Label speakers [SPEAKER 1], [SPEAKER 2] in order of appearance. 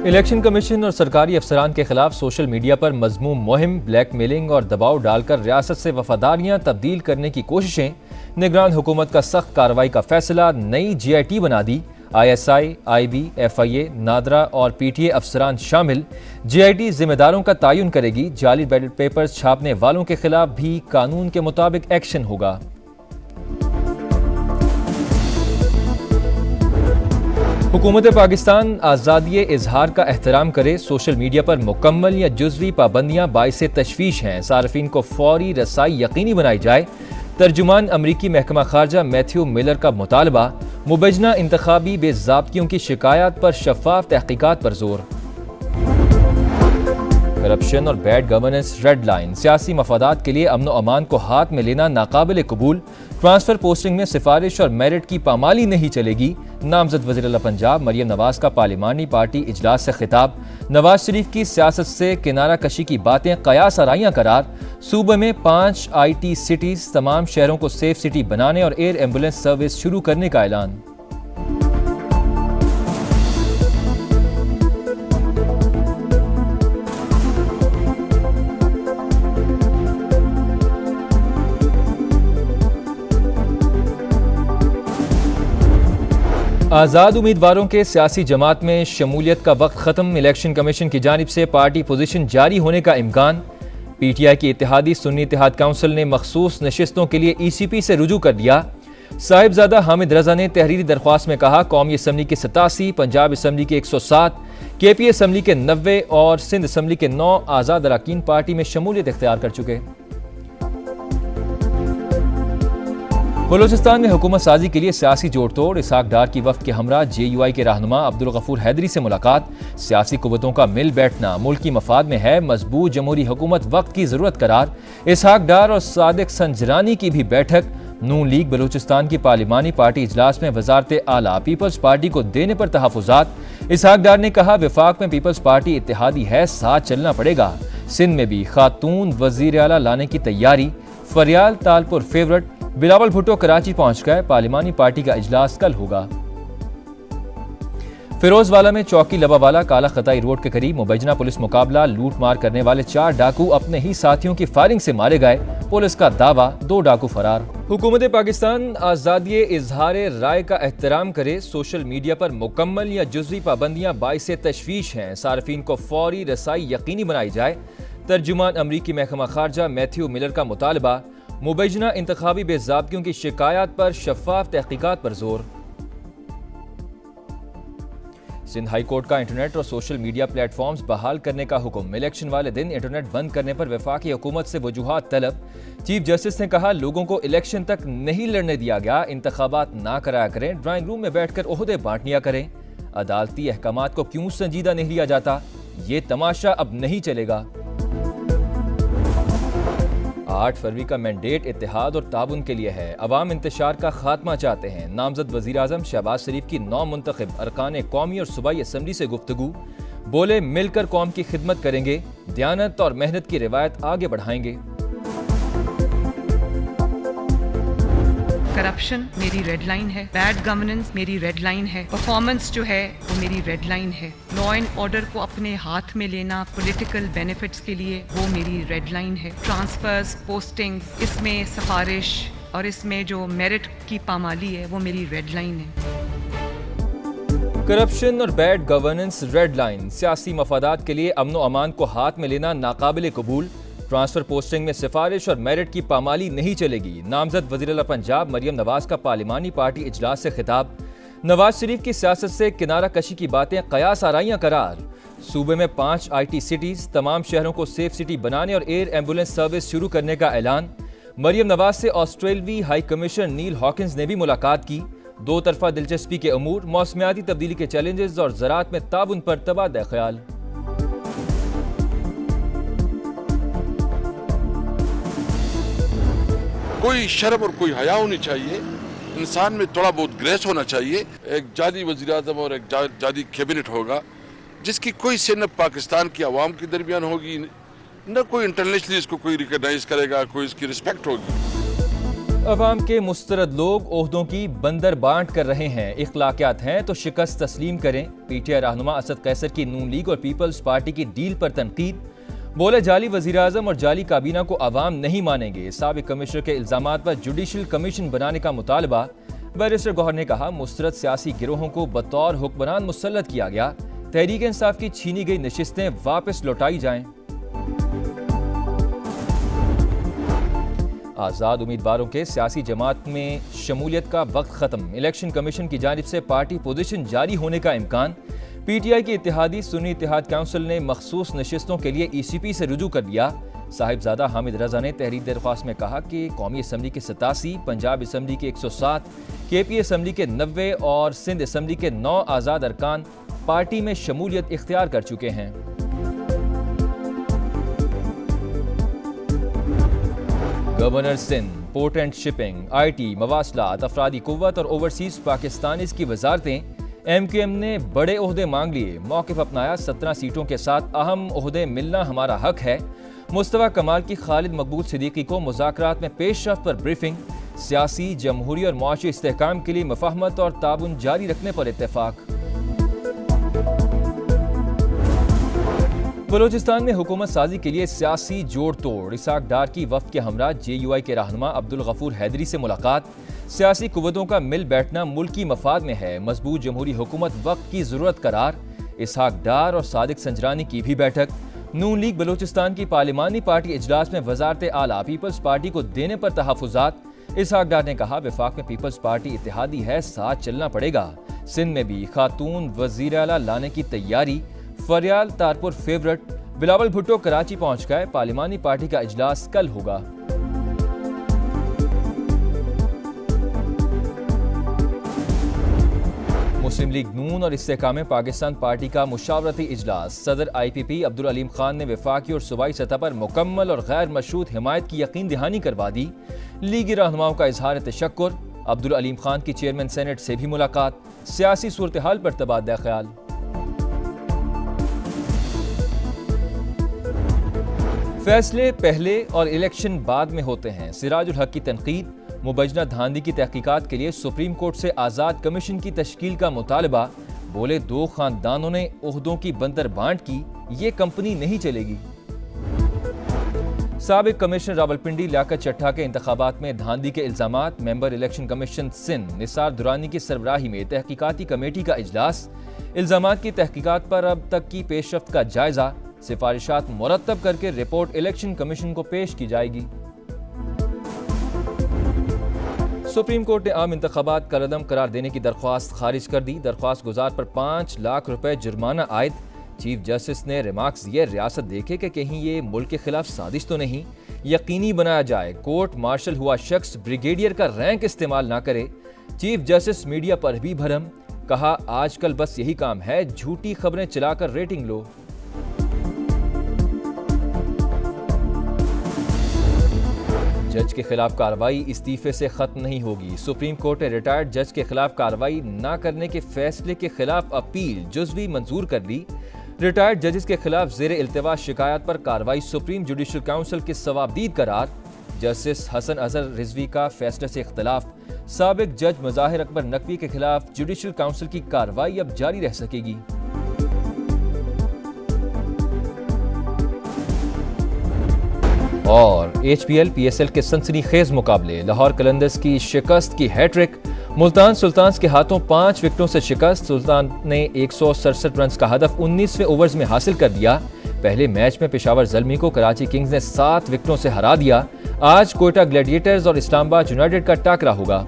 [SPEAKER 1] Election commission और सरकारी अफसरान के खिलाफ सोशल मीडिया पर मजमूम मुहिम, ब्लैकमेलिंग और दबाव डालकर रियासत से वफादारियां तब्दील करने की कोशिशें, निगरान हुकूमत का सख्त कार्रवाई का फैसला, नई GIT बना दी। ISI, IB, FIA, नादरा और PTA अफसरान शामिल। GIT जिम्मेदारों का तयन करेगी। जाली बैलेट पेपर्स छापने वालों के खिलाफ भी कानून के मुताबिक एक्शन होगा। हुकूमत पाकिस्तान आज़ादी इजहार का एहतराम करे। सोशल मीडिया पर मुकम्मल या जुज़वी पाबंदियाँ बाइसे तशवीश हैं। सार्फिन को फौरी रसाई यकीनी बनाई जाए। तर्जुमान अमरीकी महकमा खारजा मैथ्यू मिलर का मुतालबा। मुबैजना इंतखाबी बेज़ाब्तियों की शिकायत पर शफाफ तहकीकात पर जोर। करप्शन और बैड गवर्नेंस रेड लाइन, सियासी मफादात के लिए अमन व अमान को हाथ में लेना नाकाबिल कबूल। ट्रांसफर पोस्टिंग में सिफारिश और मेरिट की पामाली नहीं चलेगी। नामजद वज़ीर आला पंजाब मरियम नवाज का पार्लिमानी पार्टी इजलास से खिताब। नवाज शरीफ की सियासत से किनारा कशी की बातें कयास आराइयां करार। सूबे में 5 IT सिटीज, तमाम शहरों को सेफ सिटी बनाने और एयर एम्बुलेंस सर्विस शुरू करने का ऐलान। आज़ाद उम्मीदवारों के सियासी जमात में शमूलियत का वक्त ख़त्म। इलेक्शन कमीशन की जानिब से पार्टी पोजीशन जारी होने का इम्कान। PTI की इत्तेहादी सुन्नी इत्तेहाद काउंसिल ने मखसूस नशिस्तों के लिए ECP से रुजू कर दिया। साहिबजादा हामिद रजा ने तहरीरी दरख्वास्त में कहा, कौमी असम्बली के 87, पंजाब असम्बली के 107, KP असम्बली के 90 और सिंध असम्बली के 9 आज़ाद अरकान पार्टी में शमूलियत इख्तियार कर चुके। बलूचिस्तान में हुकूमत साजी के लिए सियासी जोड़ तोड़। इसहाक डार की वफ्द के हमरा JUI के रहनुमा अब्दुल गफूर हैदरी से मुलाकात। सियासी कुव्वतों का मिल बैठना मुल्क की मफाद में है। मजबूत जमहूरी हुकूमत वक्त की जरूरत करार। इसहाक डार और सादिक संजरानी की भी बैठक। नून लीग बलूचिस्तान की पार्लिमानी पार्टी इजलास में वजारत आला पीपल्स पार्टी को देने पर तहफुजात। इसहाक डार ने कहा, विफाक में पीपल्स पार्टी इत्तेहादी है, साथ चलना पड़ेगा। सिंध में भी खातून वजीर आला लाने की तैयारी। फरियाल तालपुर फेवरेट। बिलावल भुट्टो कराची पहुंच गए। पार्लिमानी पार्टी का इजलास कल होगा। फिरोजवाला में चौकी लबावाला काला खताई रोड के करीब मुबैजना पुलिस मुकाबला। लूट मार करने वाले 4 डाकू अपने ही साथियों की फायरिंग से मारे गए। पुलिस का दावा 2 डाकू फरार। हुकूमत पाकिस्तान आज़ादी इजहार राय का एहतराम करे। सोशल मीडिया पर मुकम्मल या जुज़वी पाबंदियां बाइसे तशवीश हैं। सार्फिन को फौरी रसाई यकीनी बनाई जाए। तर्जुमान अमरीकी महकमा खारजा मैथ्यू मिलर का मुतालबा। मुबैजना इंतखाबी बेज़ाब्तियों की शिकायत पर शफाफ तहकीकात पर जोर। सिंध हाई कोर्ट का इंटरनेट और सोशल मीडिया प्लेटफॉर्म्स बहाल करने का हुक्म। इलेक्शन वाले दिन इंटरनेट बंद करने पर वफाकी हुकूमत से वजूहात तलब। चीफ जस्टिस ने कहा, लोगों को इलेक्शन तक नहीं लड़ने दिया गया, इंतखाबात ना कराया करें, ड्राइंग रूम में बैठकर ओहदे बांट करें। अदालती अहकामात को क्यों संजीदा नहीं लिया जाता, ये तमाशा अब नहीं चलेगा। 8 फरवरी का मैंडेट इत्तेहाद और ताबुन के लिए है। अवाम इंतशार का खात्मा चाहते हैं। नामजद वज़ीर आज़म शहबाज शरीफ की 9 मुंतखब अरकान कौमी और सूबाई असम्बली से गुफ्तगू। बोले, मिलकर कौम की खिदमत करेंगे, दयानत और मेहनत की रिवायत आगे बढ़ाएंगे।
[SPEAKER 2] करप्शन मेरी रेड लाइन है, बैड गवर्नेंस मेरी रेड लाइन है, परफॉर्मेंस जो है वो मेरी रेड लाइन है, लॉ एंड ऑर्डर को अपने हाथ में लेना पॉलिटिकल बेनिफिट्स के लिए वो मेरी रेड लाइन है। ट्रांसफर्स, पोस्टिंग्स, इसमें सिफारिश और इसमें जो मेरिट की पामाली है वो मेरी रेड लाइन है।
[SPEAKER 1] करप्शन और बैड गवर्नेंस रेड लाइन, सियासी मफादात के लिए अमन व अमान को हाथ में लेना नाकाबिल कबूल। ट्रांसफर पोस्टिंग में सिफारिश और मेरिट की पामाली नहीं चलेगी। नामजद वज़ीर आला पंजाब मरियम नवाज का पार्लिमानी पार्टी इजलास से खिताब। नवाज शरीफ की सियासत से किनारा कशी की बातें कयास आराइयां करार। सूबे में 5 IT सिटीज, तमाम शहरों को सेफ सिटी बनाने और एयर एम्बुलेंस सर्विस शुरू करने का ऐलान। मरियम नवाज से ऑस्ट्रेलवी हाई कमिश्नर नील हॉकिंस ने भी मुलाकात की। 2 तरफा दिलचस्पी के अमूर, मौसमियाती तब्दीली के चैलेंजेस और ज़राअत में ताबुन पर तबादला ख्याल।
[SPEAKER 3] कोई शर्म और कोई हया होनी चाहिए, इंसान में थोड़ा बहुत ग्रेस होना चाहिए। एक जाली वज़ीर आज़म और एक जाली कैबिनेट होगा जिसकी कोई से न पाकिस्तान की आवाम के दरमियान होगी, न कोई इंटरनेशनली इसको कोई रिकॉग्नाइज करेगा, कोई इसकी रिस्पेक्ट होगी।
[SPEAKER 1] अवाम के मुस्तरद लोग ओहदों की बंदर बांट कर रहे हैं, इखलाकियात हैं तो शिकस्त तस्लीम करें। पीटीआई रहनुमा असद कैसर की नून लीग और पीपल्स पार्टी की डील पर तनकीद। बोले जाली वजीर आजम और जाली काबीना को अवाम नहीं मानेंगे। साबिक कमिश्नर के इल्जामात पर जुडिशल कमीशन बनाने का मुतालबा। बैरिस्टर गौहर ने कहा मुस्तरद सियासी गिरोहों को बतौर हुक्मरान मुसल्लत किया गया। तहरीक इंसाफ की छीनी गई नशिस्तें वापस लौटाई जाएं। आज़ाद उम्मीदवारों के सियासी जमात में शमूलियत का वक्त खत्म। इलेक्शन कमीशन की जानिब से पार्टी पोजीशन जारी होने का इम्कान। पीटीआई की इत्तेहादी सुन्नी इत्तेहाद काउंसिल ने मखसूस नशिस्तों के लिए ECP से रुजू कर दिया। साहिबजादा हामिद रजा ने तहरीर दरख्वास्त में कहा कि कौमी असम्बली के 87, पंजाब असम्बली के 107, KP असम्बली के 90 और सिंध असम्बली के 9 आज़ाद अरकान पार्टी में शमूलियत इख्तियार कर चुके हैं। Governor Sindh, port and shipping, IT, मवासलात, अफरादी कुव्वत और ओवरसीज पाकिस्तानीज़ की वजारतें। MQM ने बड़े ओहदे मांग लिए, मौक़िफ़ अपनाया। 17 सीटों के साथ अहम ओहदे मिलना हमारा हक है। मुस्तफा कमाल की खालिद मकबूल सिद्दीकी को मुज़ाकरात में पेशरफ्त पर ब्रीफिंग। सियासी, जमहूरी और मुआशी इस्तेहकाम के लिए मफाहमत और ताबुन जारी रखने पर इत्तेफाक। बलोचिस्तान में हुकूमत साजी के लिए सियासी जोड़ तोड़। इसाक डार की वफ्द के हमरा JUI के रहनुमा अब्दुल गफूर हैदरी से मुलाकात। सियासी कुव्वतों का मिल बैठना मुल्की मफाद में है, मजबूत जमहूरी हुकूमत वक्त की जरूरत करार। इसहाक डार और सादिक संजरानी की भी बैठक। नून लीग बलोचिस्तान की पार्लिमानी पार्टी इजलास में वजारत आला पीपल्स पार्टी को देने पर तहफुजात। इसहाक डार ने कहा वफाक में पीपल्स पार्टी इत्तेहादी है, साथ चलना पड़ेगा। सिंध में भी खातून वजीर आला लाने की तैयारी। फरियाल तारपुर फेवरेट। बिलावल भुट्टो कराची पहुंच गए। पार्लिमानी पार्टी का इजलास कल होगा। मुस्लिम लीग नून और इस्तेहकाम पाकिस्तान पार्टी का मुशावरती इजलास। सदर IPP अब्दुल अलीम खान ने वफाकी और सूबाई सतह पर मुकम्मल और गैर मशरूत हिमायत की यकीन दहानी करवा दी। लीगी रहनुमाओं का इजहार तशक्कुर। अब्दुल अलीम खान की चेयरमैन सेनेट से भी मुलाकात। सियासी सूरत हाल पर तबादला ख्याल। फैसले पहले और इलेक्शन बाद में होते हैं, सिराजुल हक की तनकीद। मुबजना धांधी की तहकीकात के लिए सुप्रीम कोर्ट से आज़ाद कमीशन की तश्कील का मुतालबा। बोले 2 खानदानों ने ओहदों की बंदर बांट की, ये कंपनी नहीं चलेगी। साबिक कमिश्नर रावलपिंडी लियाकत चट्टा के इंतखाबात में धांधी के इल्जामात। Member election commission Sindh Nisar Durrani की सरबराही में तहकीकाती कमेटी का इजलास। इल्जामात की तहकीकात पर अब तक की पेशरफ्त का जायजा। सिफारिशात मुरतब करके रिपोर्ट इलेक्शन कमीशन को पेश की जाएगी। सुप्रीम कोर्ट ने आम इंतखाबात का रदम करार देने की दरख्वास्त खारिज कर दी। दरख्वास्त गुजार पर 5 लाख रुपए जुर्माना आयद। चीफ जस्टिस ने रिमार्क्स दिए, रियासत देखे कि कहीं ये मुल्क के खिलाफ साजिश तो नहीं। यकीनी बनाया जाए कोर्ट मार्शल हुआ शख्स ब्रिगेडियर का रैंक इस्तेमाल ना करे। चीफ जस्टिस मीडिया पर भी भरम। कहा आजकल बस यही काम है, झूठी खबरें चलाकर रेटिंग लो। जज के खिलाफ कार्रवाई इस्तीफे से खत्म नहीं होगी। सुप्रीम कोर्ट ने रिटायर्ड जज के खिलाफ कार्रवाई न करने के फैसले के खिलाफ अपील जुज़वी मंजूर कर ली। रिटायर्ड जजेस के खिलाफ ज़ेर इल्तिवा शिकायत पर कार्रवाई सुप्रीम जुडिशल काउंसिल के सवाबदीद करार। जस्टिस हसन अजहर रिजवी का फैसले से इख्तलाफ। साबिक जज मज़ाहिर अकबर नकवी के खिलाफ जुडिशल काउंसिल की कार्रवाई अब जारी रह सकेगी। और HPL PSL के सनसनीखेज मुकाबले। लाहौर कलंदर्स की शिकस्त की हैट्रिक। मुल्तान सुल्तान्स के हाथों 5 विकेटों से शिकस्त। सुल्तान ने 167 रन का हदफ 19वें ओवर्स में हासिल कर दिया। पहले मैच में पेशावर ज़ल्मी को कराची किंग्स ने 7 विकेटों से हरा दिया। आज कोयटा ग्लैडिएटर्स और इस्लामाबाद यूनाइटेड का टाकरा होगा।